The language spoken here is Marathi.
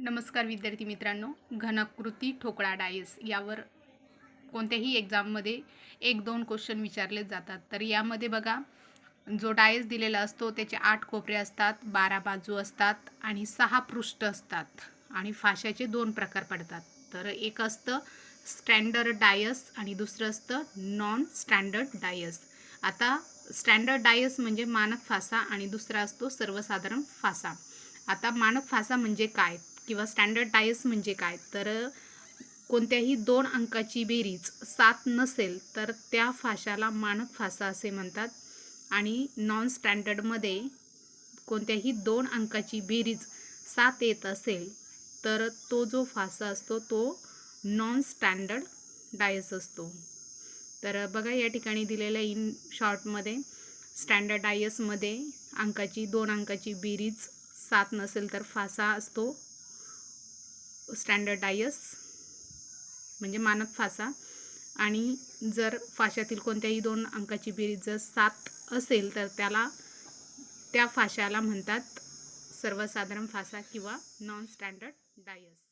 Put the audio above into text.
नमस्कार विद्यार्थी मित्रांनो, घनाकृती ठोकळा डायस यावर कोणत्याही एक्झाममध्ये 1-2 क्वेश्चन विचारले जातात. तर यामध्ये बघा, जो डायस दिलेला असतो त्याचे 8 कोपरे असतात, 12 बाजू असतात आणि 6 पृष्ठ असतात आणि फाशाचे 2 प्रकार पडतात. तर एक असतं स्टँडर्ड डायस आणि दुसरं असतं नॉन स्टँडर्ड डायस. आता स्टँडर्ड डायस म्हणजे मानक फासा आणि दुसरा असतो सर्वसाधारण फासा. आता मानक फासा म्हणजे काय किंवा स्टँडर्ड डायस म्हणजे काय, तर कोणत्याही 2 अंकाची बेरीज 7 नसेल तर त्या फाशाला मानक फासा असे म्हणतात. आणि नॉन स्टँडर्डमध्ये कोणत्याही 2 अंकाची बेरीज 7 येत असेल तर तो जो फासा असतो तो नॉन स्टँडर्ड डायस असतो. तर बघा, या ठिकाणी दिलेल्या इन शॉर्टमध्ये स्टँडर्ड डायसमध्ये 2 अंकाची बेरीज 7 नसेल तर फासा असतो स्टँडर्ड डायस म्हणजे मानक फासा. आणि जर फाशातील कोणत्याही 2 अंकाची बेरीज जर 7 असेल तर त्या फाशाला म्हणतात सर्वसाधारण फासा किंवा नॉन स्टँडर्ड डायस.